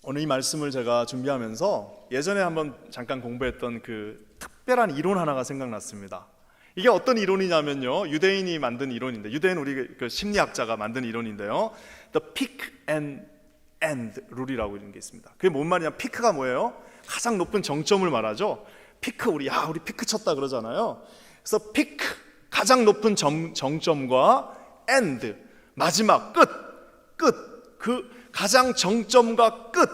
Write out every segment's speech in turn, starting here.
오늘 이 말씀을 제가 준비하면서 예전에 한번 잠깐 공부했던 그 특별한 이론 하나가 생각났습니다. 이게 어떤 이론이냐면요, 유대인이 만든 이론인데, 유대인 우리 그 심리학자가 만든 이론인데요, The Peak and End 룰이라고 이런 게 있습니다. 그게 뭔 말이냐? 피크가 뭐예요? 가장 높은 정점을 말하죠. 피크, 우리 피크 쳤다 그러잖아요. 그래서 피크, 가장 높은 정점과 end, 마지막 끝, 그 가장 정점과 끝.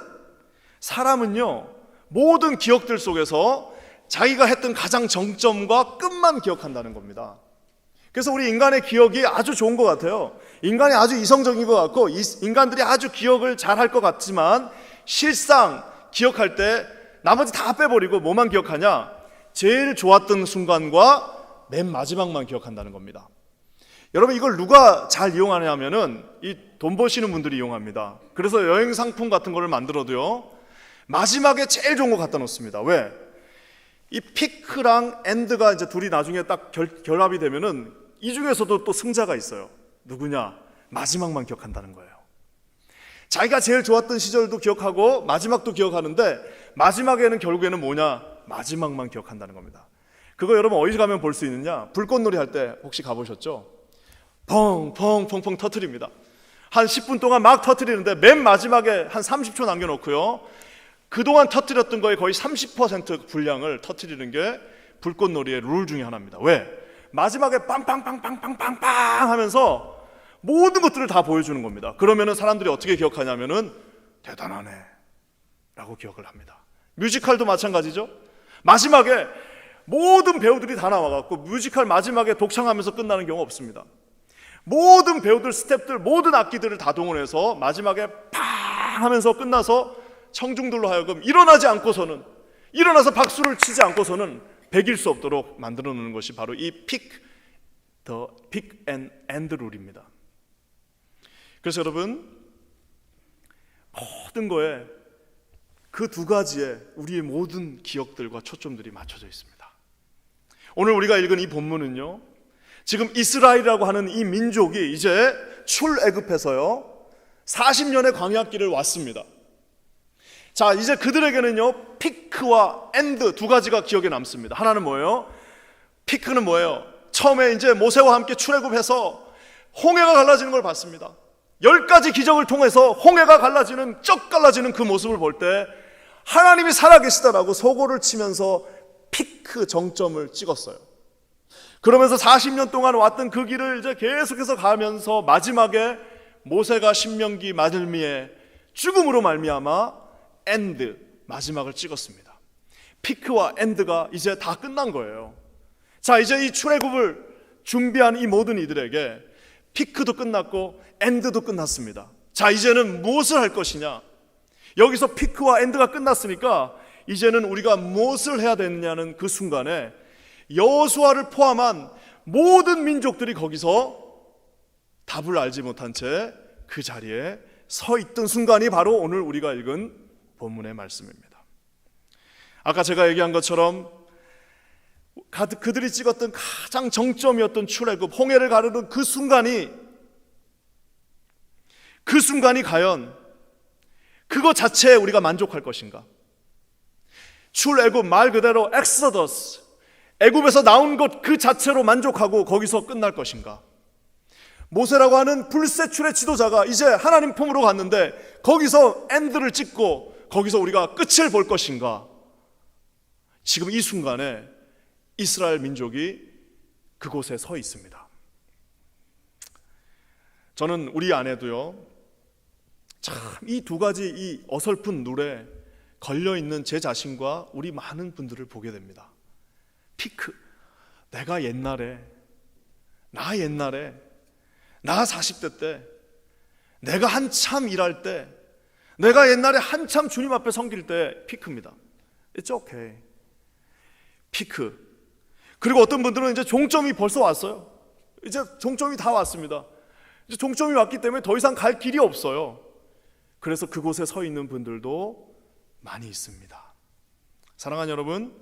사람은요, 모든 기억들 속에서 자기가 했던 가장 정점과 끝만 기억한다는 겁니다. 그래서 우리 인간의 기억이 아주 좋은 것 같아요. 인간이 아주 이성적인 것 같고, 인간들이 아주 기억을 잘할 것 같지만, 실상 기억할 때 나머지 다 빼버리고 뭐만 기억하냐? 제일 좋았던 순간과 맨 마지막만 기억한다는 겁니다. 여러분, 이걸 누가 잘 이용하냐면은 이 돈 버시는 분들이 이용합니다. 그래서 여행 상품 같은 거를 만들어도요, 마지막에 제일 좋은 거 갖다 놓습니다. 왜? 이 피크랑 엔드가 이제 둘이 나중에 딱 결합이 되면은 이 중에서도 또 승자가 있어요. 누구냐? 마지막만 기억한다는 거예요. 자기가 제일 좋았던 시절도 기억하고 마지막도 기억하는데, 마지막에는 결국에는 뭐냐? 마지막만 기억한다는 겁니다. 그거 여러분 어디 가면 볼 수 있느냐? 불꽃놀이 할 때 혹시 가보셨죠? 펑펑 터트립니다. 한 10분 동안 막 터트리는데 맨 마지막에 한 30초 남겨놓고요, 그동안 터뜨렸던 거에 거의 30% 분량을 터뜨리는 게 불꽃놀이의 룰 중에 하나입니다. 왜? 마지막에 빵빵빵빵빵빵빵 하면서 모든 것들을 다 보여주는 겁니다. 그러면은 사람들이 어떻게 기억하냐면은 대단하네 라고 기억을 합니다. 뮤지컬도 마찬가지죠. 마지막에 모든 배우들이 다 나와갖고 뮤지컬 마지막에 독창하면서 끝나는 경우 없습니다. 모든 배우들, 스태프들, 모든 악기들을 다 동원해서 마지막에 팡 하면서 끝나서 청중들로 하여금 일어나서 박수를 치지 않고서는 배길 수 없도록 만들어 놓는 것이 바로 이 the pick and end 룰입니다. 그래서 여러분, 모든 거에 그 두 가지에 우리의 모든 기억들과 초점들이 맞춰져 있습니다. 오늘 우리가 읽은 이 본문은요, 지금 이스라엘이라고 하는 이 민족이 이제 출애굽해서요 40년의 광야길을 왔습니다. 자, 이제 그들에게는요 피크와 엔드 두 가지가 기억에 남습니다. 하나는 뭐예요? 피크는 뭐예요? 처음에 이제 모세와 함께 출애굽해서 홍해가 갈라지는 걸 봤습니다. 10가지 기적을 통해서 홍해가 갈라지는, 쩍 갈라지는 그 모습을 볼 때 하나님이 살아계시다라고 소고를 치면서 피크 정점을 찍었어요. 그러면서 40년 동안 왔던 그 길을 이제 계속해서 가면서 마지막에 모세가 신명기 말미에 죽음으로 말미암아 엔드, 마지막을 찍었습니다. 피크와 엔드가 이제 다 끝난 거예요. 자, 이제 이 출애굽을 준비한 이 모든 이들에게 피크도 끝났고 엔드도 끝났습니다. 자, 이제는 무엇을 할 것이냐? 여기서 피크와 엔드가 끝났으니까 이제는 우리가 무엇을 해야 되느냐는 그 순간에 여호수아를 포함한 모든 민족들이 거기서 답을 알지 못한 채 그 자리에 서 있던 순간이 바로 오늘 우리가 읽은 본문의 말씀입니다. 아까 제가 얘기한 것처럼 그들이 찍었던 가장 정점이었던 출애굽, 홍해를 가르는 그 순간이 과연 그거 자체에 우리가 만족할 것인가? 출애굽, 말 그대로 엑소더스, 애굽에서 나온 것 그 자체로 만족하고 거기서 끝날 것인가? 모세라고 하는 불세출의 지도자가 이제 하나님 품으로 갔는데 거기서 엔드를 찍고 거기서 우리가 끝을 볼 것인가? 지금 이 순간에 이스라엘 민족이 그곳에 서 있습니다. 저는 우리 안에도요, 참 이 두 가지 이 어설픈 룰에 걸려있는 제 자신과 우리 많은 분들을 보게 됩니다. 피크, 내가 옛날에 나 40대 때, 내가 한참 일할 때, 내가 옛날에 한참 주님 앞에 섬길 때 피크입니다. It's okay. 피크. 그리고 어떤 분들은 이제 종점이 벌써 왔어요. 이제 종점이 다 왔습니다. 이제 종점이 왔기 때문에 더 이상 갈 길이 없어요. 그래서 그곳에 서 있는 분들도 많이 있습니다. 사랑하는 여러분,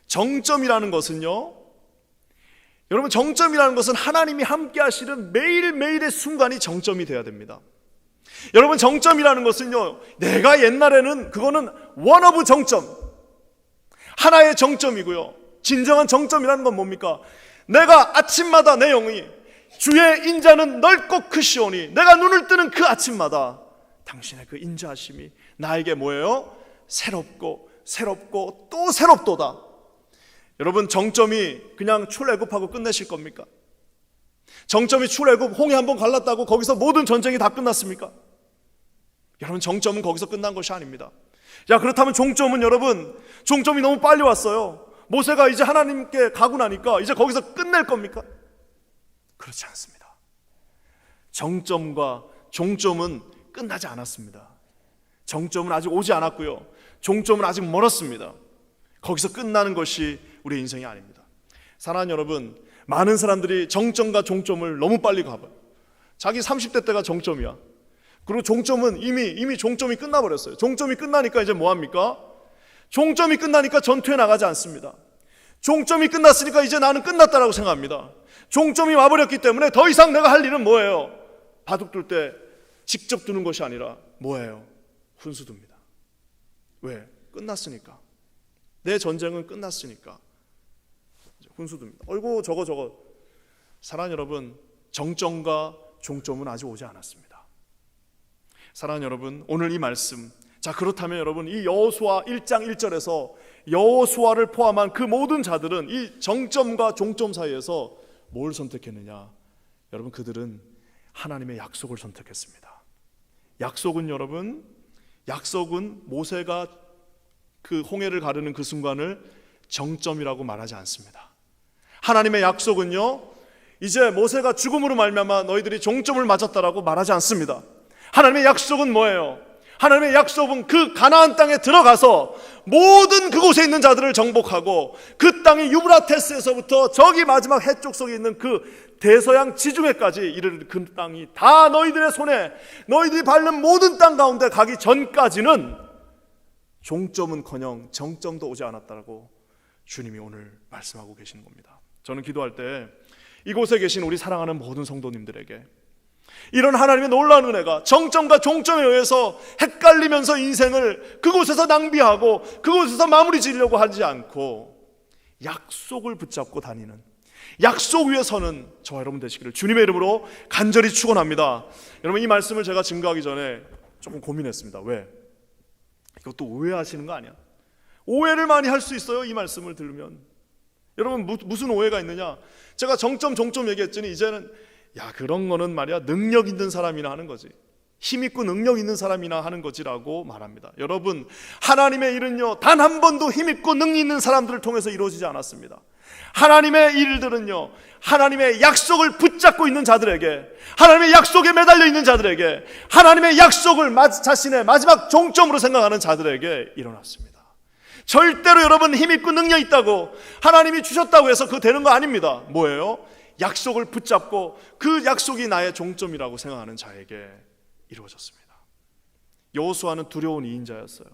정점이라는 것은요, 여러분, 정점이라는 것은 하나님이 함께 하시는 매일매일의 순간이 정점이 되어야 됩니다. 여러분, 정점이라는 것은요, 내가 옛날에는 그거는 원 오브 정점, 하나의 정점이고요. 진정한 정점이라는 건 뭡니까? 내가 아침마다 내 영이 주의 인자는 넓고 크시오니, 내가 눈을 뜨는 그 아침마다 당신의 그 인자하심이 나에게 뭐예요? 새롭고 새롭고 또 새롭도다. 여러분, 정점이 그냥 출애굽하고 끝내실 겁니까? 정점이 출애굽, 홍해 한번 갈랐다고 거기서 모든 전쟁이 다 끝났습니까? 여러분, 정점은 거기서 끝난 것이 아닙니다. 자, 그렇다면 종점은, 여러분, 종점이 너무 빨리 왔어요. 모세가 이제 하나님께 가고 나니까 이제 거기서 끝낼 겁니까? 그렇지 않습니다. 정점과 종점은 끝나지 않았습니다. 정점은 아직 오지 않았고요, 종점은 아직 멀었습니다. 거기서 끝나는 것이 우리의 인생이 아닙니다. 사랑하는 여러분, 많은 사람들이 정점과 종점을 너무 빨리 가봐요. 자기 30대 때가 정점이야. 그리고 종점은 이미 종점이 끝나버렸어요. 종점이 끝나니까 이제 뭐합니까? 종점이 끝나니까 전투에 나가지 않습니다. 종점이 끝났으니까 이제 나는 끝났다라고 생각합니다. 종점이 와버렸기 때문에 더 이상 내가 할 일은 뭐예요? 바둑 둘 때 직접 두는 것이 아니라 뭐예요? 훈수 둡니다. 왜? 끝났으니까. 내 전쟁은 끝났으니까 훈수 둡니다. 어이구, 저거. 사랑하는 여러분, 정점과 종점은 아직 오지 않았습니다. 사랑하는 여러분, 오늘 이 말씀, 자, 그렇다면 여러분, 이 여호수아 1장 1절에서 여호수아를 포함한 그 모든 자들은 이 정점과 종점 사이에서 뭘 선택했느냐? 여러분, 그들은 하나님의 약속을 선택했습니다. 약속은, 여러분, 약속은 모세가 그 홍해를 가르는 그 순간을 정점이라고 말하지 않습니다. 하나님의 약속은요, 이제 모세가 죽음으로 말미암아 너희들이 종점을 맞았다라고 말하지 않습니다. 하나님의 약속은 뭐예요? 하나님의 약속은 그 가나안 땅에 들어가서 모든 그곳에 있는 자들을 정복하고 그 땅이 유브라테스에서부터 저기 마지막 해쪽 속에 있는 그 대서양 지중해까지 이르는 그 땅이 다 너희들의 손에, 너희들이 밟는 모든 땅 가운데 가기 전까지는 종점은커녕 정점도 오지 않았다라고 주님이 오늘 말씀하고 계시는 겁니다. 저는 기도할 때 이곳에 계신 우리 사랑하는 모든 성도님들에게 이런 하나님의 놀라운 은혜가 정점과 종점에 의해서 헷갈리면서 인생을 그곳에서 낭비하고 그곳에서 마무리 지으려고 하지 않고 약속을 붙잡고 다니는, 약속 위에 서는 저와 여러분 되시기를 주님의 이름으로 간절히 축원합니다. 여러분, 이 말씀을 제가 증거하기 전에 조금 고민했습니다. 왜? 이것도 오해하시는 거 아니야? 오해를 많이 할 수 있어요, 이 말씀을 들으면. 여러분, 무슨 오해가 있느냐? 제가 정점 종점 얘기했더니 이제는 야, 그런 거는 말이야 능력 있는 사람이나 하는 거지, 힘 있고 능력 있는 사람이나 하는 거지라고 말합니다. 여러분, 하나님의 일은요 단 한 번도 힘 있고 능력 있는 사람들을 통해서 이루어지지 않았습니다. 하나님의 일들은요 하나님의 약속을 붙잡고 있는 자들에게, 하나님의 약속에 매달려 있는 자들에게, 하나님의 약속을 자신의 마지막 종점으로 생각하는 자들에게 일어났습니다. 절대로 여러분 힘 있고 능력 있다고 하나님이 주셨다고 해서 그거 되는 거 아닙니다. 뭐예요? 약속을 붙잡고 그 약속이 나의 종점이라고 생각하는 자에게 이루어졌습니다. 여호수아는 두려운 2인자였어요.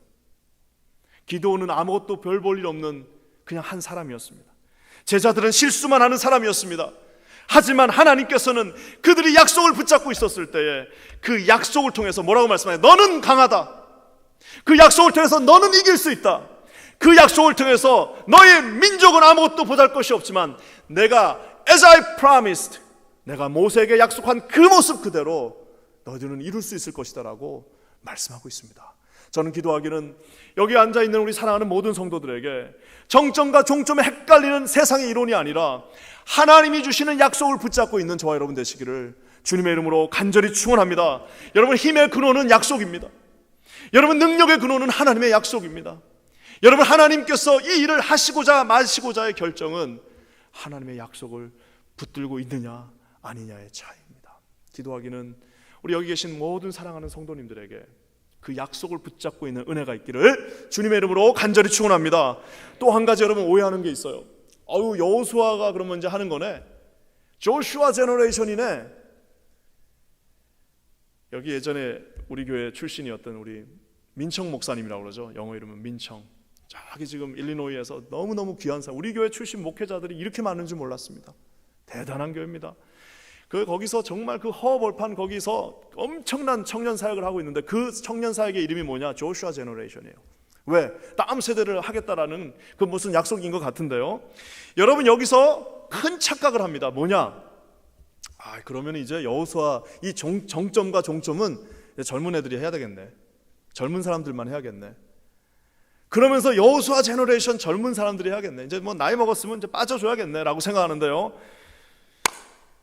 기드온은 아무것도 별 볼 일 없는 그냥 한 사람이었습니다. 제자들은 실수만 하는 사람이었습니다. 하지만 하나님께서는 그들이 약속을 붙잡고 있었을 때에 그 약속을 통해서 뭐라고 말씀하세요? 너는 강하다. 그 약속을 통해서 너는 이길 수 있다. 그 약속을 통해서 너의 민족은 아무것도 보잘것이 없지만 내가 As I promised, 내가 모세에게 약속한 그 모습 그대로 너희들은 이룰 수 있을 것이다 라고 말씀하고 있습니다. 저는 기도하기는 여기 앉아있는 우리 사랑하는 모든 성도들에게 정점과 종점에 헷갈리는 세상의 이론이 아니라 하나님이 주시는 약속을 붙잡고 있는 저와 여러분 되시기를 주님의 이름으로 간절히 축원합니다. 여러분, 힘의 근원은 약속입니다. 여러분, 능력의 근원은 하나님의 약속입니다. 여러분, 하나님께서 이 일을 하시고자 마시고자의 결정은 하나님의 약속을 붙들고 있느냐 아니냐의 차이입니다. 기도하기는 우리 여기 계신 모든 사랑하는 성도님들에게 그 약속을 붙잡고 있는 은혜가 있기를 주님의 이름으로 간절히 축원합니다. 또 한 가지 여러분 오해하는 게 있어요. 여호수아가 그러면 이제 하는 거네, 조슈아 제너레이션이네. 여기 예전에 우리 교회 출신이었던 우리 민청 목사님이라고 그러죠. 영어 이름은 민청. 저기 지금 일리노이에서 너무너무 귀한 사람, 우리 교회 출신 목회자들이 이렇게 많은 줄 몰랐습니다. 대단한 교회입니다. 거기서 정말 그 허벌판 거기서 엄청난 청년 사역을 하고 있는데 그 청년 사역의 이름이 뭐냐? 조슈아 제너레이션이에요. 왜? 다음 세대를 하겠다라는 그 무슨 약속인 것 같은데요. 여러분 여기서 큰 착각을 합니다. 뭐냐? 그러면 이제 여호수아 이 정점과 종점은 젊은 애들이 해야 되겠네. 젊은 사람들만 해야겠네. 그러면서 여호수아 제너레이션 젊은 사람들이 해야겠네. 이제 뭐 나이 먹었으면 이제 빠져줘야겠네라고 생각하는데요.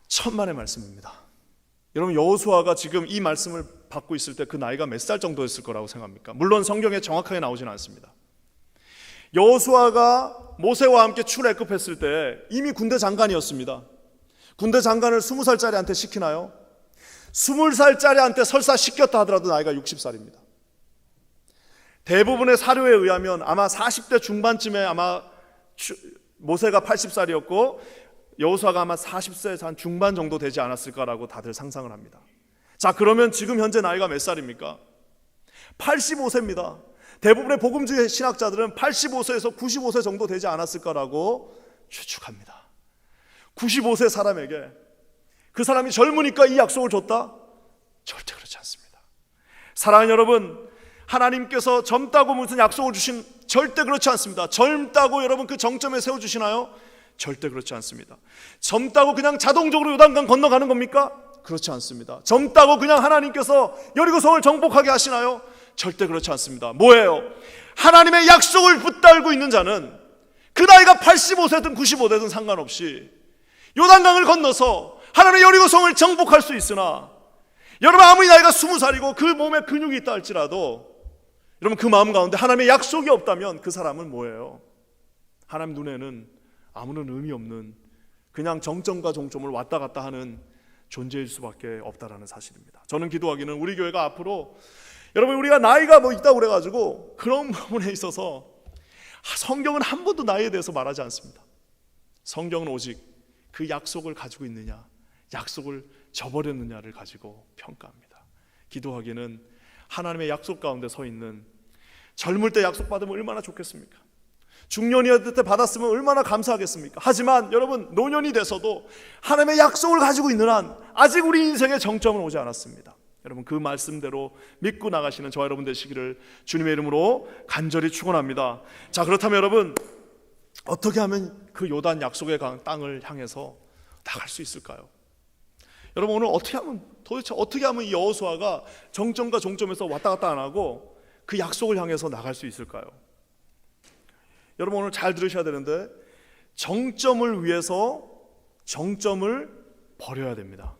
천만의 말씀입니다. 여러분 여호수아가 지금 이 말씀을 받고 있을 때 그 나이가 몇 살 정도였을 거라고 생각합니까? 물론 성경에 정확하게 나오지는 않습니다. 여호수아가 모세와 함께 출애굽했을 때 이미 군대 장관이었습니다. 군대 장관을 20살짜리한테 시키나요? 20살짜리한테 설사 시켰다 하더라도 나이가 60살입니다. 대부분의 사료에 의하면 아마 40대 중반쯤에 아마 모세가 80살이었고 여호수아가 아마 40세 한 중반 정도 되지 않았을까라고 다들 상상을 합니다. 자, 그러면 지금 현재 나이가 몇 살입니까? 85세입니다. 대부분의 복음주의 신학자들은 85세에서 95세 정도 되지 않았을까라고 추측합니다. 95세 사람에게 그 사람이 젊으니까 이 약속을 줬다? 절대 그렇지 않습니다. 사랑하는 여러분, 하나님께서 젊다고 무슨 약속을 주신 절대 그렇지 않습니다. 젊다고 여러분 그 정점에 세워주시나요? 절대 그렇지 않습니다. 젊다고 그냥 자동적으로 요단강 건너가는 겁니까? 그렇지 않습니다. 젊다고 그냥 하나님께서 여리고성을 정복하게 하시나요? 절대 그렇지 않습니다. 뭐예요? 하나님의 약속을 붙들고 있는 자는 그 나이가 85세든 95세든 상관없이 요단강을 건너서 하나님의 여리고성을 정복할 수 있으나, 여러분 아무리 나이가 20살이고 그 몸에 근육이 있다 할지라도 여러분 그 마음 가운데 하나님의 약속이 없다면 그 사람은 뭐예요? 하나님 눈에는 아무런 의미 없는 그냥 정점과 종점을 왔다 갔다 하는 존재일 수밖에 없다라는 사실입니다. 저는 기도하기는 우리 교회가 앞으로 여러분 우리가 나이가 뭐 있다고 그래가지고 그런 부분에 있어서 성경은 한 번도 나이에 대해서 말하지 않습니다. 성경은 오직 그 약속을 가지고 있느냐, 약속을 저버렸느냐를 가지고 평가합니다. 기도하기는 하나님의 약속 가운데 서 있는, 젊을 때 약속 받으면 얼마나 좋겠습니까? 중년이었을 때 받았으면 얼마나 감사하겠습니까? 하지만 여러분 노년이 돼서도 하나님의 약속을 가지고 있는 한 아직 우리 인생의 정점은 오지 않았습니다. 여러분 그 말씀대로 믿고 나가시는 저와 여러분 되시기를 주님의 이름으로 간절히 축원합니다. 자, 그렇다면 여러분 어떻게 하면 그 요단 약속의 땅을 향해서 나갈 수 있을까요? 여러분 오늘 도대체 어떻게 하면 이 여호수아가 정점과 종점에서 왔다 갔다 안 하고 그 약속을 향해서 나갈 수 있을까요? 여러분 오늘 잘 들으셔야 되는데, 정점을 위해서 정점을 버려야 됩니다.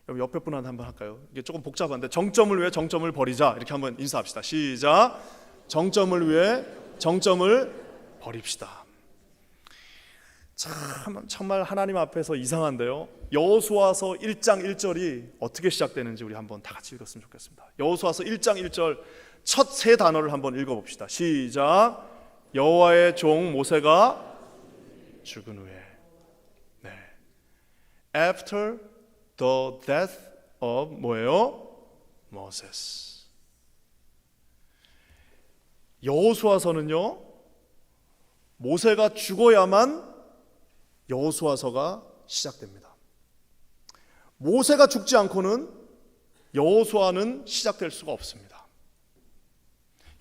여러분 옆에 분한테 한번 할까요? 이게 조금 복잡한데, 정점을 위해 정점을 버리자, 이렇게 한번 인사합시다. 시작. 정점을 위해 정점을 버립시다. 정말 하나님 앞에서 이상한데요. 여호수아서 1장 1절이 어떻게 시작되는지 우리 한번 다 같이 읽었으면 좋겠습니다. 여호수아서 1장 1절 첫 세 단어를 한번 읽어봅시다. 시작. 여호와의 종 모세가 죽은 후에, 네. After the death of 뭐예요? Moses. 여호수아서는요, 모세가 죽어야만 여호수아서가 시작됩니다. 모세가 죽지 않고는 여호수아는 시작될 수가 없습니다.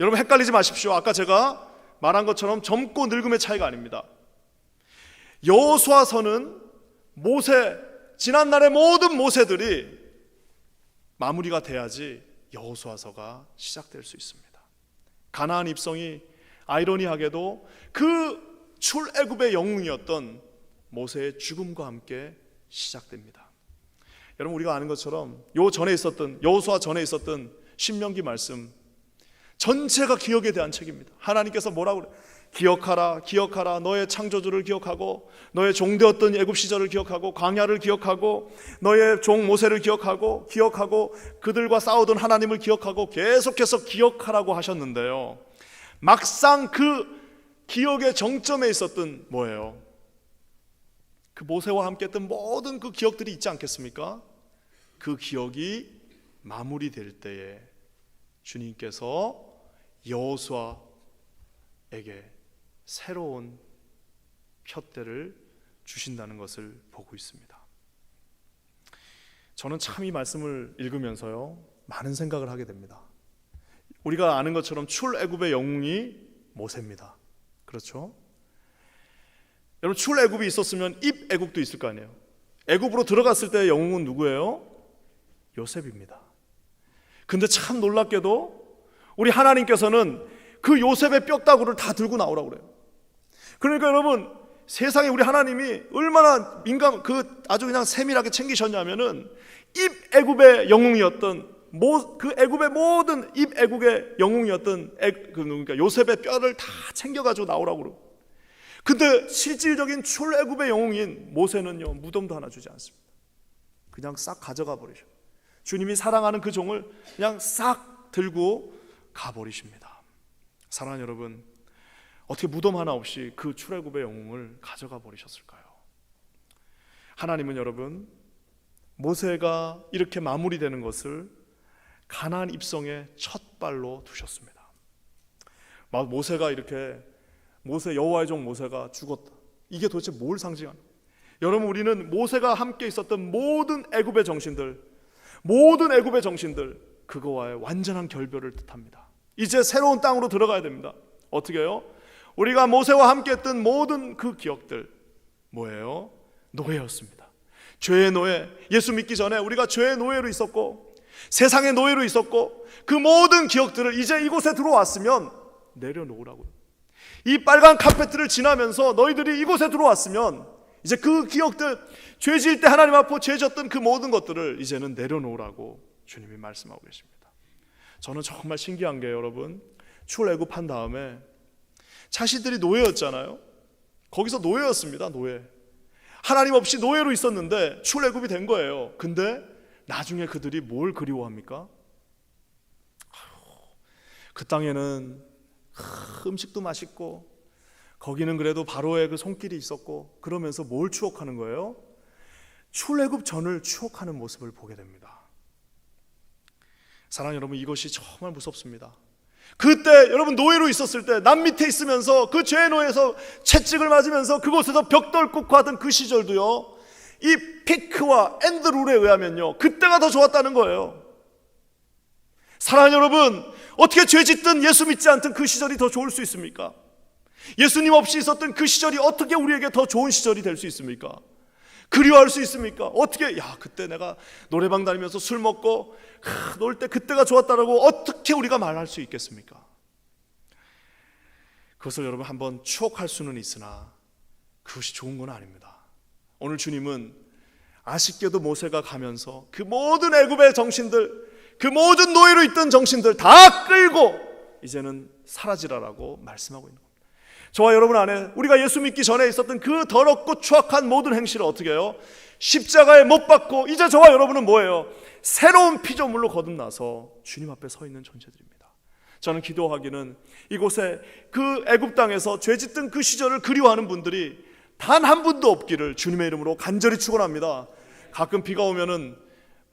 여러분 헷갈리지 마십시오. 아까 제가 말한 것처럼 젊고 늙음의 차이가 아닙니다. 여호수아서는 지난날의 모든 모세들이 마무리가 돼야지 여호수아서가 시작될 수 있습니다. 가나안 입성이 아이러니하게도 그 출애굽의 영웅이었던 모세의 죽음과 함께 시작됩니다. 여러분 우리가 아는 것처럼 여호수아 전에 있었던 신명기 말씀 전체가 기억에 대한 책입니다. 하나님께서 뭐라고 그래요? 기억하라 너의 창조주를 기억하고, 너의 종되었던 애굽 시절을 기억하고, 광야를 기억하고, 너의 종 모세를 기억하고 그들과 싸우던 하나님을 기억하고, 계속해서 기억하라고 하셨는데요, 막상 그 기억의 정점에 있었던 뭐예요? 그 모세와 함께 했던 모든 그 기억들이 있지 않겠습니까? 그 기억이 마무리될 때에 주님께서 여호수아에게 새로운 푯대를 주신다는 것을 보고 있습니다. 저는 참 이 말씀을 읽으면서요 많은 생각을 하게 됩니다. 우리가 아는 것처럼 출애굽의 영웅이 모세입니다. 그렇죠? 여러분, 출애굽이 있었으면 입애굽도 있을 거 아니에요. 애굽으로 들어갔을 때의 영웅은 누구예요? 요셉입니다. 근데 참 놀랍게도 우리 하나님께서는 그 요셉의 뼈다구를 다 들고 나오라고 그래요. 그러니까 여러분, 세상에 우리 하나님이 얼마나 아주 그냥 세밀하게 챙기셨냐면은 입애굽의 영웅이었던 그 애굽의 모든 입애굽의 영웅이었던 그러니까 요셉의 뼈를 다 챙겨가지고 나오라고 그러고, 근데 실질적인 출애굽의 영웅인 모세는요 무덤도 하나 주지 않습니다. 그냥 싹 가져가 버리셔. 주님이 사랑하는 그 종을 그냥 싹 들고 가버리십니다. 사랑하는 여러분, 어떻게 무덤 하나 없이 그 출애굽의 영웅을 가져가 버리셨을까요? 하나님은 여러분, 모세가 이렇게 마무리되는 것을 가나안 입성의 첫 발로 두셨습니다. 모세가 이렇게 여호와의 종 모세가 죽었다. 이게 도대체 뭘 상징하는? 여러분, 우리는 모세가 함께 있었던 모든 애굽의 정신들, 그거와의 완전한 결별을 뜻합니다. 이제 새로운 땅으로 들어가야 됩니다. 어떻게 해요? 우리가 모세와 함께 했던 모든 그 기억들 뭐예요? 노예였습니다. 죄의 노예. 예수 믿기 전에 우리가 죄의 노예로 있었고 세상의 노예로 있었고, 그 모든 기억들을 이제 이곳에 들어왔으면 내려놓으라고요. 이 빨간 카페트를 지나면서 너희들이 이곳에 들어왔으면 이제 그 기억들, 죄 지을 때 하나님 앞에 죄 졌던 그 모든 것들을 이제는 내려놓으라고 주님이 말씀하고 계십니다. 저는 정말 신기한 게, 여러분, 출애굽한 다음에 자신들이 노예였잖아요. 거기서 노예였습니다. 노예. 하나님 없이 노예로 있었는데 출애굽이 된 거예요. 근데 나중에 그들이 뭘 그리워합니까? 그 땅에는 음식도 맛있고, 거기는 그래도 바로의 그 손길이 있었고, 그러면서 뭘 추억하는 거예요? 출애굽 전을 추억하는 모습을 보게 됩니다. 사랑하는 여러분, 이것이 정말 무섭습니다. 그때 여러분 노예로 있었을 때 남 밑에 있으면서 그 죄의 노예에서 채찍을 맞으면서 그곳에서 벽돌 꿇고 하던 그 시절도요, 이 피크와 앤드룰에 의하면요 그때가 더 좋았다는 거예요. 사랑하는 여러분, 어떻게 죄 짓든 예수 믿지 않던 그 시절이 더 좋을 수 있습니까? 예수님 없이 있었던 그 시절이 어떻게 우리에게 더 좋은 시절이 될 수 있습니까? 그리워할 수 있습니까? 어떻게, 그때 내가 노래방 다니면서 술 먹고 놀 때 그때가 좋았다라고 어떻게 우리가 말할 수 있겠습니까? 그것을 여러분 한번 추억할 수는 있으나 그것이 좋은 건 아닙니다. 오늘 주님은 아쉽게도 모세가 가면서 그 모든 애굽의 정신들, 그 모든 노예로 있던 정신들 다 끌고 이제는 사라지라라고 말씀하고 있는 겁니다. 저와 여러분 안에 우리가 예수 믿기 전에 있었던 그 더럽고 추악한 모든 행실을 어떻게 해요? 십자가에 못 박고 이제 저와 여러분은 뭐예요? 새로운 피조물로 거듭나서 주님 앞에 서 있는 존재들입니다. 저는 기도하기는 이곳에 그 애굽 땅에서 죄 짓던 그 시절을 그리워하는 분들이 단 한 분도 없기를 주님의 이름으로 간절히 축원합니다. 가끔 비가 오면은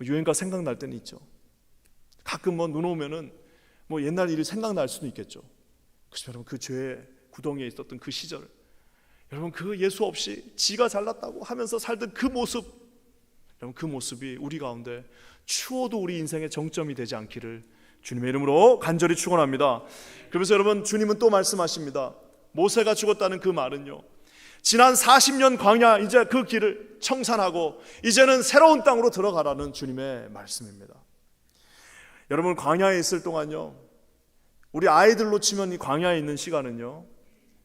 유행가 생각날 때는 있죠. 가끔 눈 오면은 옛날 일이 생각날 수도 있겠죠. 그렇지만 여러분, 그 죄의 구덩이에 있었던 그 시절, 여러분 그 예수 없이 지가 잘났다고 하면서 살던 그 모습, 여러분 그 모습이 우리 가운데 추워도 우리 인생의 정점이 되지 않기를 주님의 이름으로 간절히 축원합니다. 그래서 여러분, 주님은 또 말씀하십니다. 모세가 죽었다는 그 말은요, 지난 40년 광야 이제 그 길을 청산하고 이제는 새로운 땅으로 들어가라는 주님의 말씀입니다. 여러분, 광야에 있을 동안요, 우리 아이들로 치면 이 광야에 있는 시간은요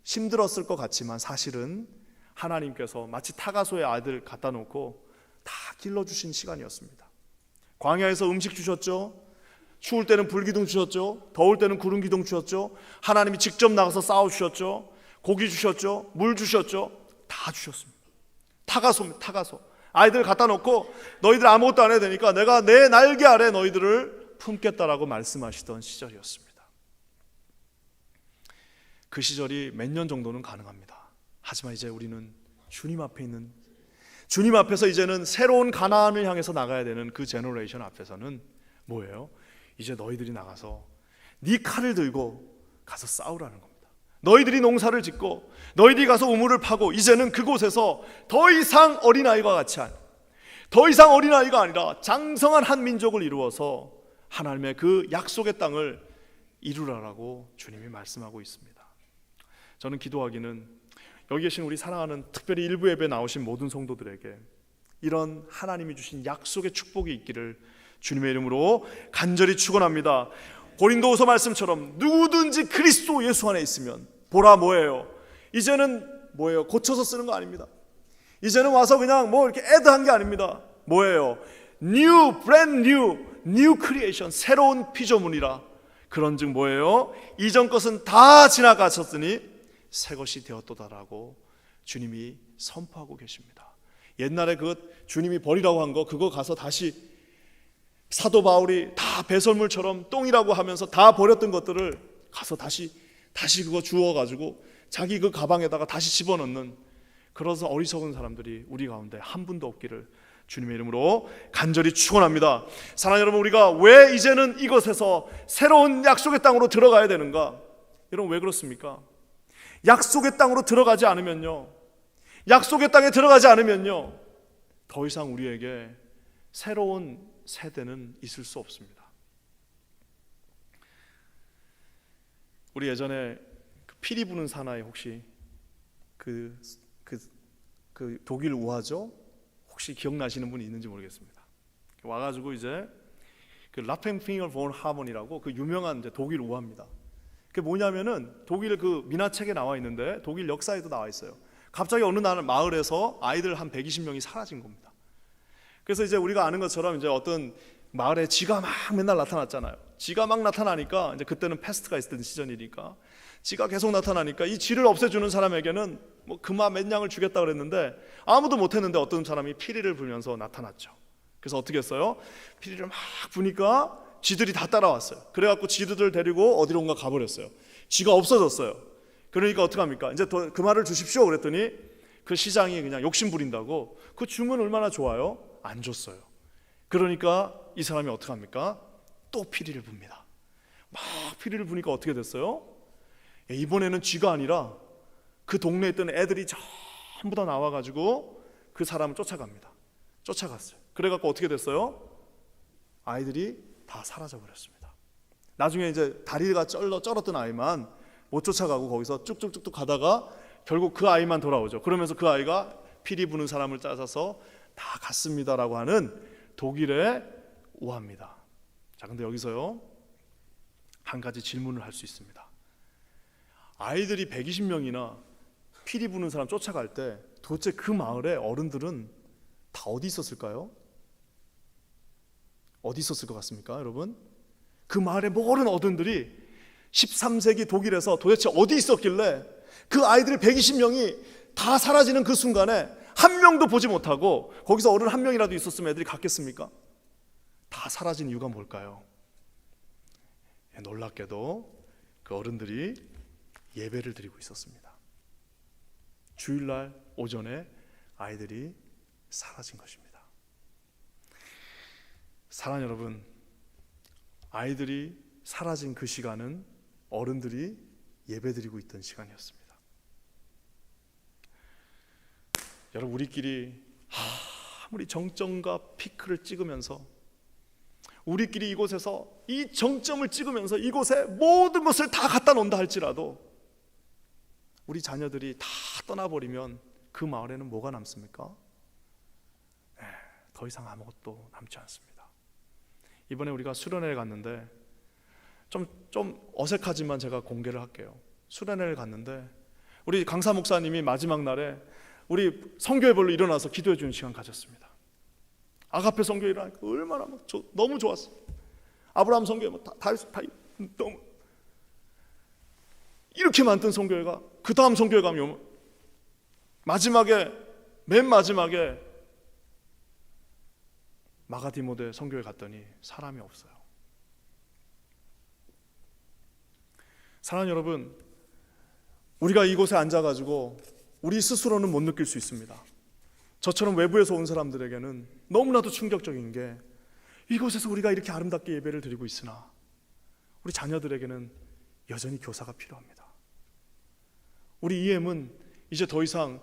힘들었을 것 같지만 사실은 하나님께서 마치 타가소에 아이들 갖다 놓고 다 길러주신 시간이었습니다. 광야에서 음식 주셨죠. 추울 때는 불기둥 주셨죠. 더울 때는 구름기둥 주셨죠. 하나님이 직접 나가서 싸워주셨죠. 고기 주셨죠. 물 주셨죠. 다 주셨습니다. 타가소입니다. 타가소. 아이들 갖다 놓고 너희들 아무것도 안 해도 되니까 내가 내 날개 아래 너희들을 품겠다라고 말씀하시던 시절이었습니다. 그 시절이 몇 년 정도는 가능합니다. 하지만 이제 우리는 주님 앞에 있는, 주님 앞에서 이제는 새로운 가나안을 향해서 나가야 되는 그 제너레이션 앞에서는 뭐예요? 이제 너희들이 나가서 네 칼을 들고 가서 싸우라는 겁니다. 너희들이 농사를 짓고 너희들이 가서 우물을 파고 이제는 그곳에서 더 이상 어린아이와 같이 더 이상 어린아이가 아니라 장성한 한 민족을 이루어서 하나님의 그 약속의 땅을 이루라라고 주님이 말씀하고 있습니다. 저는 기도하기는 여기 계신 우리 사랑하는 특별히 일부 예배에 나오신 모든 성도들에게 이런 하나님이 주신 약속의 축복이 있기를 주님의 이름으로 간절히 축원합니다. 고린도후서 말씀처럼 누구든지 그리스도 예수 안에 있으면 보라 뭐예요? 이제는 뭐예요? 고쳐서 쓰는 거 아닙니다. 이제는 와서 그냥 뭐 이렇게 애드한 게 아닙니다. 뭐예요? New, brand new, new creation, 새로운 피조물이라. 그런즉 뭐예요? 이전 것은 다 지나가셨으니 새 것이 되었도다라고 주님이 선포하고 계십니다. 옛날에 그 주님이 버리라고 한 거 그거 가서 다시 사도 바울이 다 배설물처럼 똥이라고 하면서 다 버렸던 것들을 가서 다시 그거 주워가지고 자기 그 가방에다가 다시 집어넣는 그런 어리석은 사람들이 우리 가운데 한 분도 없기를 주님의 이름으로 간절히 축원합니다. 사랑하는 여러분, 우리가 왜 이제는 이곳에서 새로운 약속의 땅으로 들어가야 되는가? 여러분 왜 그렇습니까? 약속의 땅으로 들어가지 않으면요, 약속의 땅에 들어가지 않으면요, 더 이상 우리에게 새로운 세대는 있을 수 없습니다. 우리 예전에 그 피리 부는 사나이 혹시 그 독일 우화죠? 혹시 기억나시는 분이 있는지 모르겠습니다. 와가지고 이제 그 라펜핑어 본 하몬이라고 그 유명한 이제 독일 우화입니다. 그게 뭐냐면은 독일 그 민화책에 나와 있는데 독일 역사에도 나와 있어요. 갑자기 어느 날 마을에서 아이들 한 120명이 사라진 겁니다. 그래서 이제 우리가 아는 것처럼 이제 어떤 마을에 쥐가 막 맨날 나타났잖아요. 쥐가 막 나타나니까 이제 그때는 패스트가 있었던 시절이니까 쥐가 계속 나타나니까 이 쥐를 없애주는 사람에게는 뭐 금화 몇 냥을 주겠다 그랬는데 아무도 못했는데 어떤 사람이 피리를 불면서 나타났죠. 그래서 어떻게 했어요? 피리를 막 부니까 쥐들이 다 따라왔어요. 그래갖고 쥐들을 데리고 어디론가 가버렸어요. 쥐가 없어졌어요. 그러니까 어떡합니까? 이제 더 금화를 주십시오 그랬더니 그 시장이 그냥 욕심 부린다고 그 주문 얼마나 좋아요? 안 줬어요. 그러니까 이 사람이 어떡합니까? 또 피리를 붑니다. 막 피리를 부니까 어떻게 됐어요? 이번에는 쥐가 아니라 그 동네에 있던 애들이 전부 다 나와가지고 그 사람을 쫓아갑니다. 쫓아갔어요. 그래갖고 어떻게 됐어요? 아이들이 다 사라져버렸습니다. 나중에 이제 다리가 쩔었던 아이만 못 쫓아가고 거기서 쭉쭉쭉쭉 가다가 결국 그 아이만 돌아오죠. 그러면서 그 아이가 피리 부는 사람을 찾아서 다 갔습니다라고 하는 독일의 우화입니다. 자, 근데 여기서요 한 가지 질문을 할 수 있습니다. 아이들이 120명이나 피리 부는 사람 쫓아갈 때 도대체 그 마을의 어른들은 다 어디 있었을까요? 어디 있었을 것 같습니까, 여러분? 그 마을의 모든 어른들이 13세기 독일에서 도대체 어디 있었길래 그 아이들 120명이 다 사라지는 그 순간에 한 명도 보지 못하고 거기서 어른 한 명이라도 있었으면 애들이 갔겠습니까? 다 사라진 이유가 뭘까요? 놀랍게도 그 어른들이 예배를 드리고 있었습니다. 주일날 오전에 아이들이 사라진 것입니다. 사랑하는 여러분, 아이들이 사라진 그 시간은 어른들이 예배드리고 있던 시간이었습니다. 여러분, 우리끼리 아무리 정점과 피크를 찍으면서 우리끼리 이곳에서 이 정점을 찍으면서 이곳에 모든 것을 다 갖다 놓는다 할지라도 우리 자녀들이 다 떠나버리면 그 마을에는 뭐가 남습니까? 네, 더 이상 아무것도 남지 않습니다. 이번에 우리가 수련회를 갔는데 좀 어색하지만 제가 공개를 할게요. 수련회를 갔는데 우리 강사 목사님이 마지막 날에 우리 선교회별로 일어나서 기도해 주는 시간 가졌습니다. 아가페 선교회 일어나니까 얼마나 너무 좋았어요. 아브라함 선교회 다 너무 이렇게 많던 선교회가 그 다음 선교회 가면 맨 마지막에 마가디모데 선교회 갔더니 사람이 없어요. 사랑하는 여러분, 우리가 이곳에 앉아가지고 우리 스스로는 못 느낄 수 있습니다. 저처럼 외부에서 온 사람들에게는 너무나도 충격적인 게 이곳에서 우리가 이렇게 아름답게 예배를 드리고 있으나 우리 자녀들에게는 여전히 교사가 필요합니다. 우리 EM은 이제 더 이상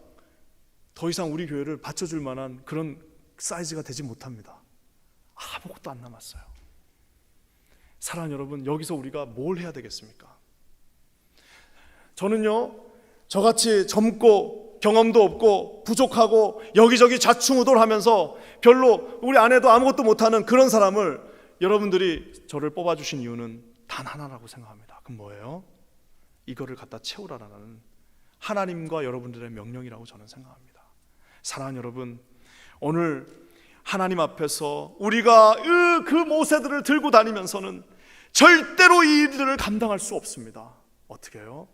우리 교회를 받쳐줄 만한 그런 사이즈가 되지 못합니다. 아무것도 안 남았어요. 사랑하는 여러분, 여기서 우리가 뭘 해야 되겠습니까? 저는요, 저같이 젊고 경험도 없고 부족하고 여기저기 좌충우돌하면서 별로 우리 아내도 아무것도 못하는 그런 사람을 여러분들이 저를 뽑아주신 이유는 단 하나라고 생각합니다. 그건 뭐예요? 이거를 갖다 채우라라는 하나님과 여러분들의 명령이라고 저는 생각합니다. 사랑하는 여러분, 오늘 하나님 앞에서 우리가 그 모세들을 들고 다니면서는 절대로 이 일들을 감당할 수 없습니다. 어떻게 해요?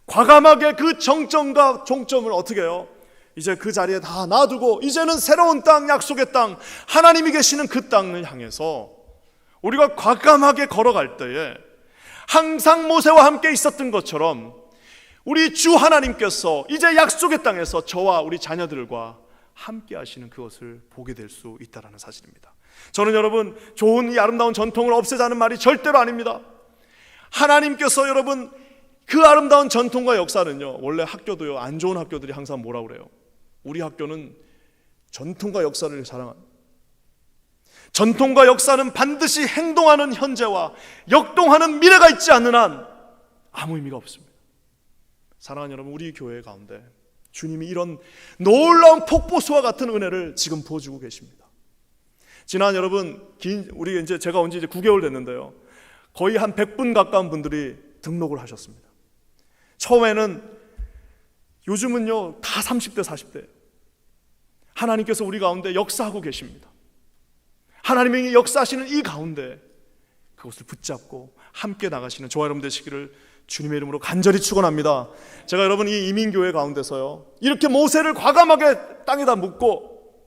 과감하게 그 정점과 종점을 어떻게 해요? 이제 그 자리에 다 놔두고 이제는 새로운 땅, 약속의 땅, 하나님이 계시는 그 땅을 향해서 우리가 과감하게 걸어갈 때에 항상 모세와 함께 있었던 것처럼 우리 주 하나님께서 이제 약속의 땅에서 저와 우리 자녀들과 함께 하시는 그것을 보게 될 수 있다는 사실입니다. 저는 여러분, 좋은 이 아름다운 전통을 없애자는 말이 절대로 아닙니다. 하나님께서 여러분, 그 아름다운 전통과 역사는요, 원래 학교도요, 안 좋은 학교들이 항상 뭐라고 그래요? 우리 학교는 전통과 역사를 자랑합니다. 전통과 역사는 반드시 행동하는 현재와 역동하는 미래가 있지 않는 한 아무 의미가 없습니다. 사랑하는 여러분, 우리 교회 가운데 주님이 이런 놀라운 폭포수와 같은 은혜를 지금 부어주고 계십니다. 지난 여러분, 우리 이제 제가 온 지 이제 9개월 됐는데요, 거의 한 100분 가까운 분들이 등록을 하셨습니다. 처음에는, 요즘은요 다 30대 40대. 하나님께서 우리 가운데 역사하고 계십니다. 하나님이 역사하시는 이 가운데 그것을 붙잡고 함께 나가시는 저와 여러분 되시기를 주님의 이름으로 간절히 축원합니다. 제가 여러분, 이 이민교회 가운데서요, 이렇게 모세를 과감하게 땅에다 묻고,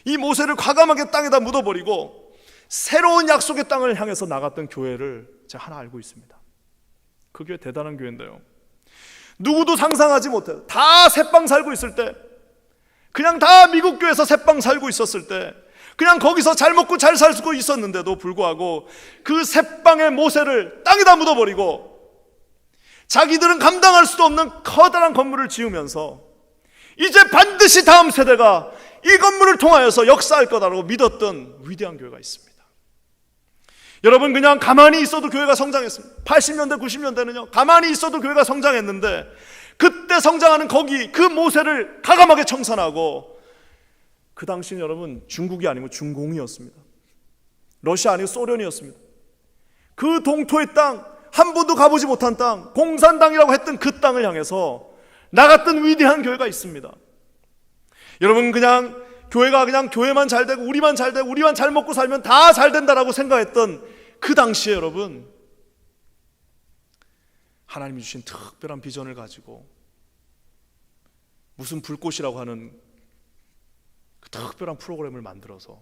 이 모세를 과감하게 땅에다 묻어버리고 새로운 약속의 땅을 향해서 나갔던 교회를 제가 하나 알고 있습니다. 그 교회 대단한 교회인데요, 누구도 상상하지 못해요. 다 새빵 살고 있을 때, 그냥 다 미국 교회에서 새빵 살고 있었을 때, 그냥 거기서 잘 먹고 잘 살고 있었는데도 불구하고 그 새빵의 모세를 땅에다 묻어버리고 자기들은 감당할 수도 없는 커다란 건물을 지으면서 이제 반드시 다음 세대가 이 건물을 통하여서 역사할 거다라고 믿었던 위대한 교회가 있습니다. 여러분, 그냥 가만히 있어도 교회가 성장했습니다. 80년대 90년대는요 가만히 있어도 교회가 성장했는데, 그때 성장하는 거기 그 모세를 과감하게 청산하고, 그 당시는 여러분 중국이 아니고 중공이었습니다. 러시아 아니고 소련이었습니다. 그 동토의 땅, 한 번도 가보지 못한 땅, 공산당이라고 했던 그 땅을 향해서 나갔던 위대한 교회가 있습니다. 여러분, 그냥 교회가 그냥 교회만 잘 되고 우리만 잘 되고 우리만 잘 먹고 살면 다 잘 된다라고 생각했던 그 당시에 여러분, 하나님이 주신 특별한 비전을 가지고 무슨 불꽃이라고 하는 그 특별한 프로그램을 만들어서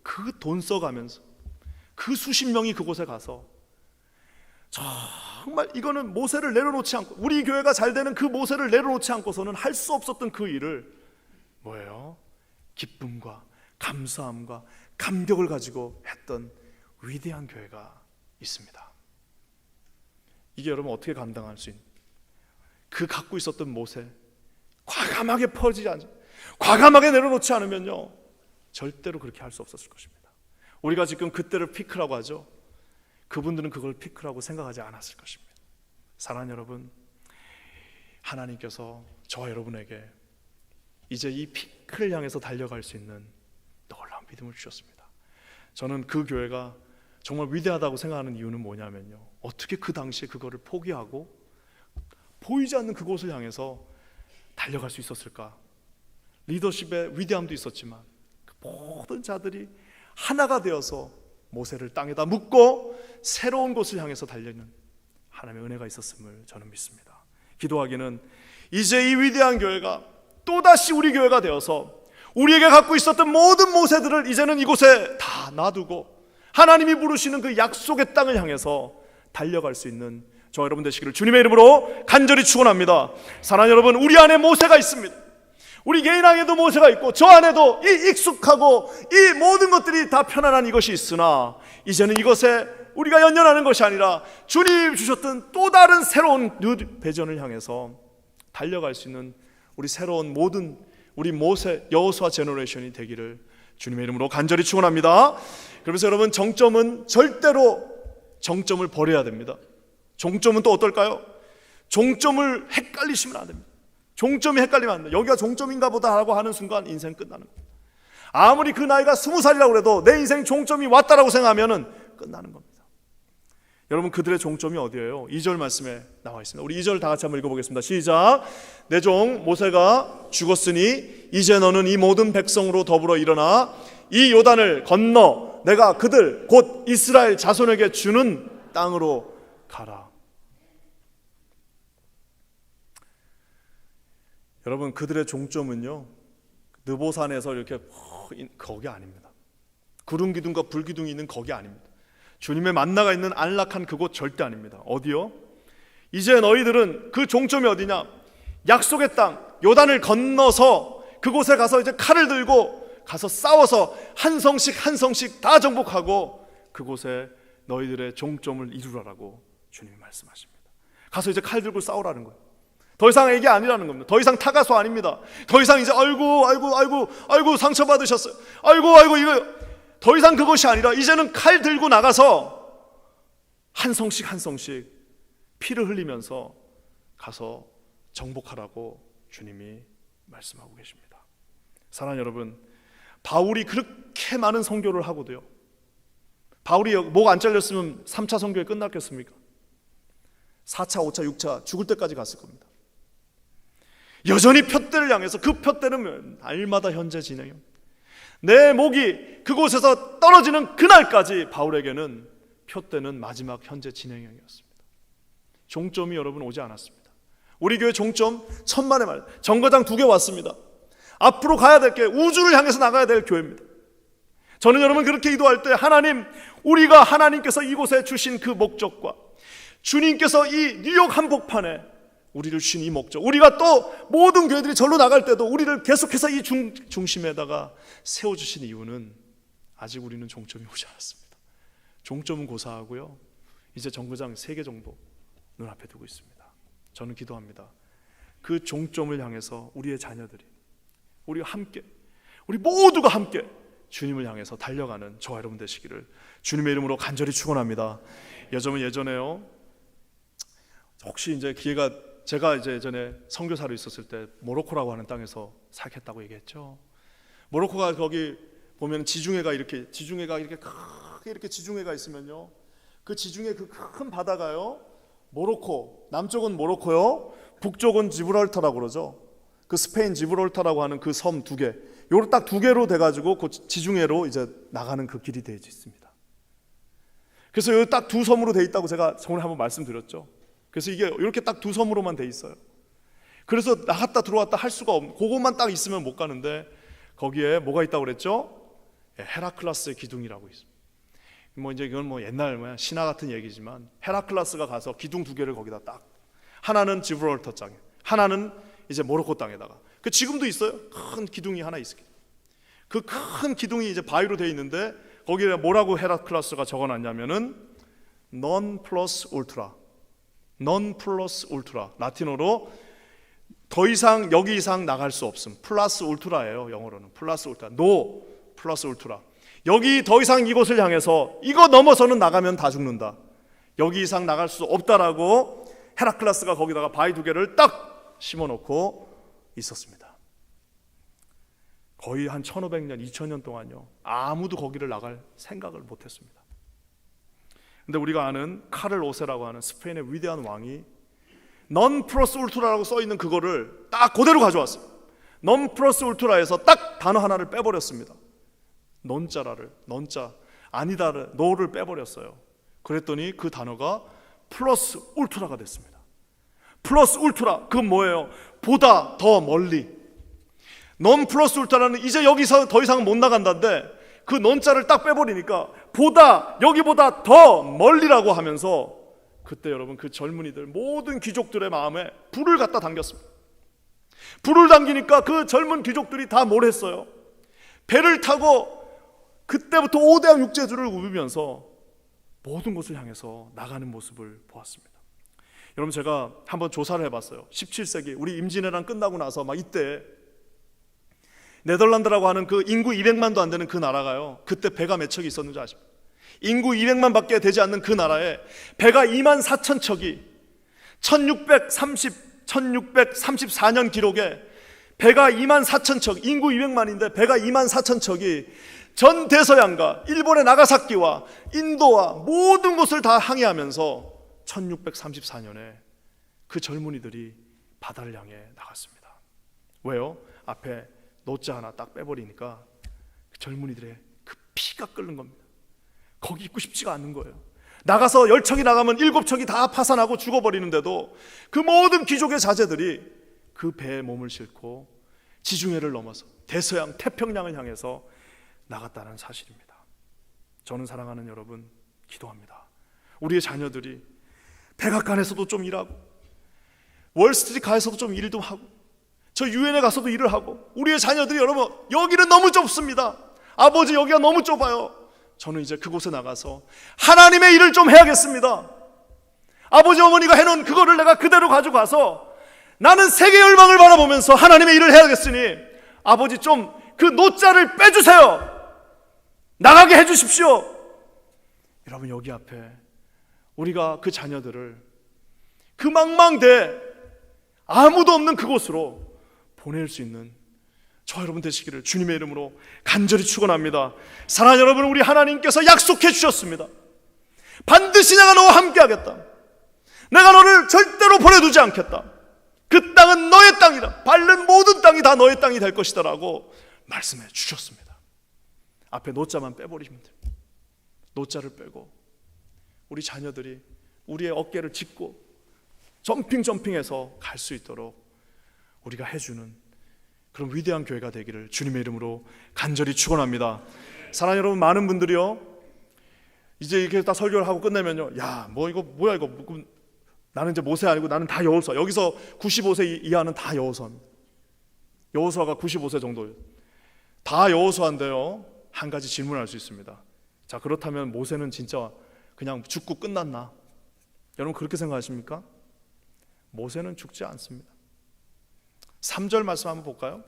그 돈 써가면서 그 수십 명이 그곳에 가서 정말 이거는 모세를 내려놓지 않고, 우리 교회가 잘 되는 그 모세를 내려놓지 않고서는 할 수 없었던 그 일을 뭐예요? 기쁨과 감사함과 감격을 가지고 했던 위대한 교회가 있습니다. 이게 여러분 어떻게 감당할 수 있는, 그 갖고 있었던 모세 과감하게 퍼지지 않죠. 과감하게 내려놓지 않으면요 절대로 그렇게 할 수 없었을 것입니다. 우리가 지금 그때를 피크라고 하죠. 그분들은 그걸 피크라고 생각하지 않았을 것입니다. 사랑하는 여러분, 하나님께서 저와 여러분에게 이제 이 피크를 향해서 달려갈 수 있는 놀라운 믿음을 주셨습니다. 저는 그 교회가 정말 위대하다고 생각하는 이유는 뭐냐면요, 어떻게 그 당시에 그거를 포기하고 보이지 않는 그곳을 향해서 달려갈 수 있었을까? 리더십의 위대함도 있었지만 그 모든 자들이 하나가 되어서 모세를 땅에다 묻고 새로운 곳을 향해서 달리는 하나님의 은혜가 있었음을 저는 믿습니다. 기도하기는 이제 이 위대한 교회가 또다시 우리 교회가 되어서 우리에게 갖고 있었던 모든 모세들을 이제는 이곳에 다 놔두고 하나님이 부르시는 그 약속의 땅을 향해서 달려갈 수 있는 저와 여러분 되시기를 주님의 이름으로 간절히 축원합니다. 사랑하는 여러분, 우리 안에 모세가 있습니다. 우리 개인 안에도 모세가 있고 저 안에도 이 익숙하고 이 모든 것들이 다 편안한 이것이 있으나, 이제는 이것에 우리가 연연하는 것이 아니라 주님 주셨던 또 다른 새로운 뉴 배전을 향해서 달려갈 수 있는 우리 새로운 모든 우리 모세 여호수아 제너레이션이 되기를 주님의 이름으로 간절히 축원합니다. 그래서 여러분, 정점은 절대로 정점을 버려야 됩니다. 종점은 또 어떨까요? 종점을 헷갈리시면 안 됩니다. 종점이 헷갈리면 안 돼요. 여기가 종점인가 보다 하고 하는 순간 인생 끝나는 겁니다. 아무리 그 나이가 20살이라고 해도 내 인생 종점이 왔다라고 생각하면 끝나는 겁니다. 여러분, 그들의 종점이 어디예요? 2절 말씀에 나와 있습니다. 우리 2절 다 같이 한번 읽어보겠습니다. 시작. 내 종 모세가 죽었으니 이제 너는 이 모든 백성으로 더불어 일어나 이 요단을 건너 내가 그들 곧 이스라엘 자손에게 주는 땅으로 가라. 여러분, 그들의 종점은요, 느보산에서 이렇게 거기 아닙니다. 구름 기둥과 불 기둥이 있는 거기 아닙니다. 주님의 만나가 있는 안락한 그곳 절대 아닙니다. 어디요? 이제 너희들은 그 종점이 어디냐? 약속의 땅 요단을 건너서 그곳에 가서 이제 칼을 들고 가서 싸워서 한 성씩 한 성씩 다 정복하고 그곳에 너희들의 종점을 이루라라고 주님이 말씀하십니다. 가서 이제 칼 들고 싸우라는 거예요. 더 이상 이게 아니라는 겁니다. 더 이상 타가소 아닙니다. 더 이상 이제 아이고 상처받으셨어요. 아이고 이거 더 이상 그것이 아니라 이제는 칼 들고 나가서 한 성씩 한 성씩 피를 흘리면서 가서 정복하라고 주님이 말씀하고 계십니다. 사랑하는 여러분, 바울이 그렇게 많은 선교를 하고도요, 바울이 목 안 잘렸으면 3차 선교에 끝났겠습니까? 4차, 5차, 6차 죽을 때까지 갔을 겁니다. 여전히 푯대를 향해서 그 푯대는 날마다 현재 진행입니다. 내 목이 그곳에서 떨어지는 그날까지 바울에게는 푯대는 마지막 현재 진행형이었습니다. 종점이 여러분 오지 않았습니다. 우리 교회 종점 천만의 말, 정거장 2개 왔습니다. 앞으로 가야 될 게 우주를 향해서 나가야 될 교회입니다. 저는 여러분 그렇게 기도할 때 하나님, 우리가 하나님께서 이곳에 주신 그 목적과 주님께서 이 뉴욕 한복판에 우리를 주신 이 목적, 우리가 또 모든 교회들이 절로 나갈 때도 우리를 계속해서 이 중심에다가 세워주신 이유는 아직 우리는 종점이 오지 않았습니다. 종점은 고사하고요, 이제 정거장 3개 정도 눈앞에 두고 있습니다. 저는 기도합니다. 그 종점을 향해서 우리의 자녀들이, 우리가 함께, 우리 모두가 함께 주님을 향해서 달려가는 저와 여러분 되시기를 주님의 이름으로 간절히 축원합니다. 예전에요, 혹시 이제 기회가, 제가 이제 예전에 선교사로 있었을 때 모로코라고 하는 땅에서 살겠다고 얘기했죠. 모로코가 거기 보면 지중해가 이렇게 크게 이렇게 지중해가 있으면요, 그 지중해 그 큰 바다가요, 모로코, 남쪽은 모로코요, 북쪽은 지브랄타라고 그러죠. 그 스페인 지브랄타라고 하는 그 섬 2개, 요로 딱 2개로 돼가지고 그 지중해로 이제 나가는 그 길이 되어 있습니다. 그래서 여기 딱 2 섬으로 돼 있다고 제가 오늘 한번 말씀드렸죠. 그래서 이게 이렇게 딱 2 섬으로만 돼 있어요. 그래서 나갔다 들어왔다 할 수가 없는, 그것만 딱 있으면 못 가는데 거기에 뭐가 있다고 그랬죠? 헤라클라스의 기둥이라고 있습니다. 뭐 이제 이건 뭐 옛날 신화 같은 얘기지만 헤라클라스가 가서 기둥 2개를 거기다 딱, 하나는 지브랄터 땅에, 하나는 이제 모로코 땅에다가, 그 지금도 있어요. 큰 기둥이 하나 있어요. 그 큰 기둥이 이제 바위로 되어 있는데 거기에 뭐라고 헤라클라스가 적어놨냐면은 non plus ultra, 라틴어로 더 이상 여기 이상 나갈 수 없음. 플러스 울트라예요. 영어로는 플러스 울트라, 노 플러스 울트라. 여기 더 이상 이곳을 향해서 이거 넘어서는 나가면 다 죽는다. 여기 이상 나갈 수 없다라고 헤라클라스가 거기다가 바위 2개를 딱 심어놓고 있었습니다. 거의 한 1500년, 2000년 동안요, 아무도 거기를 나갈 생각을 못했습니다. 근데 우리가 아는 카를 오세라고 하는 스페인의 위대한 왕이 non plus ultra라고 써있는 그거를 딱 그대로 가져왔어요. non plus ultra에서 딱 단어 하나를 빼버렸습니다. 넌자 아니다를, 노를 빼버렸어요. 그랬더니 그 단어가 플러스 울트라가 됐습니다. 플러스 울트라, 그건 뭐예요? 보다 더 멀리. non 플러스 울트라는 이제 여기서 더 이상 못 나간다는데 그 넌자를 딱 빼버리니까 보다, 여기보다 더 멀리라고 하면서 그때 여러분 그 젊은이들, 모든 귀족들의 마음에 불을 갖다 당겼습니다. 불을 당기니까 그 젊은 귀족들이 다 뭘 했어요? 배를 타고 그때부터 5대양 육제주를 우비면서 모든 곳을 향해서 나가는 모습을 보았습니다. 여러분, 제가 한번 조사를 해봤어요. 17세기 우리 임진왜란 끝나고 나서 막 이때 네덜란드라고 하는 그 인구 200만도 안 되는 그 나라가요, 그때 배가 몇 척이 있었는지 아십니까? 인구 200만 밖에 되지 않는 그 나라에 배가 2만 4천 척이 1634년 기록에 배가 2만 4천 척, 인구 200만인데 배가 2만 4천 척이 전 대서양과 일본의 나가사키와 인도와 모든 곳을 다 항해하면서 1634년에 그 젊은이들이 바다를 향해 나갔습니다. 왜요? 앞에 노자 하나 딱 빼버리니까 그 젊은이들의 그 피가 끓는 겁니다. 거기 있고 싶지가 않는 거예요. 나가서 10척이 나가면 7척이 다 파산하고 죽어버리는데도 그 모든 귀족의 자제들이 그 배에 몸을 싣고 지중해를 넘어서 대서양 태평양을 향해서 나갔다는 사실입니다. 저는 사랑하는 여러분, 기도합니다. 우리의 자녀들이 백악관에서도 좀 일하고 월스트리트 가에서도 좀 일도 하고 저 유엔에 가서도 일을 하고, 우리의 자녀들이 여러분 여기는 너무 좁습니다. 아버지 여기가 너무 좁아요. 저는 이제 그곳에 나가서 하나님의 일을 좀 해야겠습니다. 아버지 어머니가 해놓은 그거를 내가 그대로 가져가서 나는 세계 열방을 바라보면서 하나님의 일을 해야겠으니 아버지 좀 그 노자를 빼주세요. 나가게 해주십시오. 여러분, 여기 앞에 우리가 그 자녀들을 그 망망대 아무도 없는 그곳으로 보낼 수 있는 저와 여러분 되시기를 주님의 이름으로 간절히 축원합니다. 사랑하는 여러분, 우리 하나님께서 약속해 주셨습니다. 반드시 내가 너와 함께 하겠다. 내가 너를 절대로 보내두지 않겠다. 그 땅은 너의 땅이다. 밟는 모든 땅이 다 너의 땅이 될 것이다 라고 말씀해 주셨습니다. 앞에 노자만 빼버리면 됩니다. 노자를 빼고 우리 자녀들이 우리의 어깨를 짚고 점핑해서 갈 수 있도록 우리가 해주는 그런 위대한 교회가 되기를 주님의 이름으로 간절히 축원합니다. 사랑하는 여러분, 많은 분들이요, 이제 이렇게 딱 설교를 하고 끝내면요, 야, 뭐 이거 뭐야 이거, 나는 이제 모세 아니고 나는 다 여호수아. 여기서 95세 이하는 다 여호수아입니다. 여호수아가 95세 정도예요. 다 여호수아인데요, 한 가지 질문할 수 있습니다. 자, 그렇다면 모세는 진짜 그냥 죽고 끝났나? 여러분 그렇게 생각하십니까? 모세는 죽지 않습니다. 3절 말씀 한번 볼까요?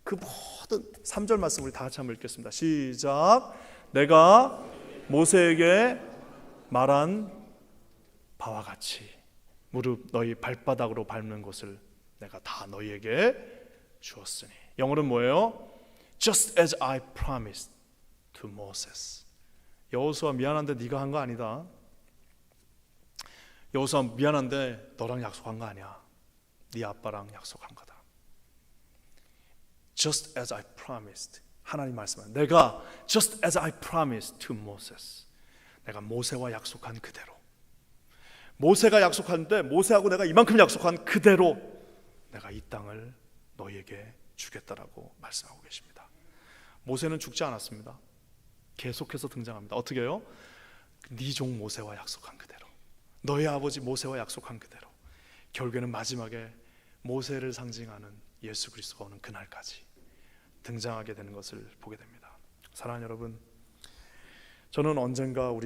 그 모든 3절 말씀 우리 다 같이 한번 읽겠습니다. 시작. 내가 모세에게 말한 바와 같이 무릎 너희 발바닥으로 밟는 곳을 내가 다 너희에게 주었으니. 영어는 뭐예요? Just as I promised to Moses. 여호수아 미안한데 네가 한 거 아니다. 여호수아 미안한데 너랑 약속한 거 아니야. 네 아빠랑 약속한 거다. Just as I promised. 하나님 말씀은 내가 just as I promised to Moses. 내가 모세와 약속한 그대로. 모세가 약속하는데 모세하고 내가 이만큼 약속한 그대로 내가 이 땅을 너희에게 주겠다라고 말씀하고 계십니다. 모세는 죽지 않았습니다. 계속해서 등장합니다. 어떻게 해요? 네 종 모세와 약속한 그대로, 너희 아버지 모세와 약속한 그대로. 결국에는 마지막에 모세를 상징하는 예수 그리스도가 오는 그날까지 등장하게 되는 것을 보게 됩니다. 사랑하는 여러분, 저는 언젠가는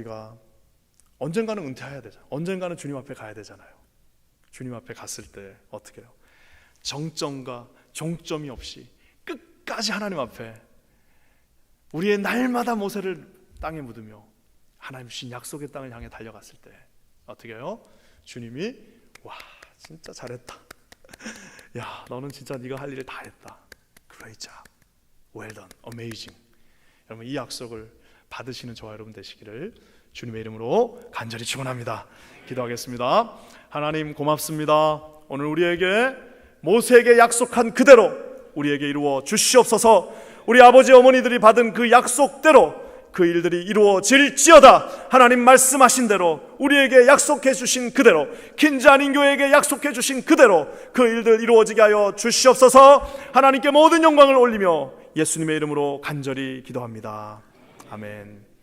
은퇴해야 되잖아요. 언젠가는 주님 앞에 가야 되잖아요. 주님 앞에 갔을 때 어떻게 해요? 정점과 종점이 없이 끝까지 하나님 앞에 우리의 날마다 모세를 땅에 묻으며 하나님 주신 약속의 땅을 향해 달려갔을 때 어떻게 해요? 주님이 와, 진짜 잘했다. 야, 너는 진짜 네가 할 일을 다 했다. Great job. Well done. Amazing. 여러분, 이 약속을 받으시는 저와 여러분 되시기를 주님의 이름으로 간절히 축원합니다. 기도하겠습니다. 하나님 고맙습니다. 오늘 우리에게 모세에게 약속한 그대로 우리에게 이루어 주시옵소서. 우리 아버지 어머니들이 받은 그 약속대로 그 일들이 이루어질지어다. 하나님 말씀하신 대로 우리에게 약속해 주신 그대로, 킨자닌 교회에게 약속해 주신 그대로 그 일들 이루어지게 하여 주시옵소서. 하나님께 모든 영광을 올리며 예수님의 이름으로 간절히 기도합니다. 아멘.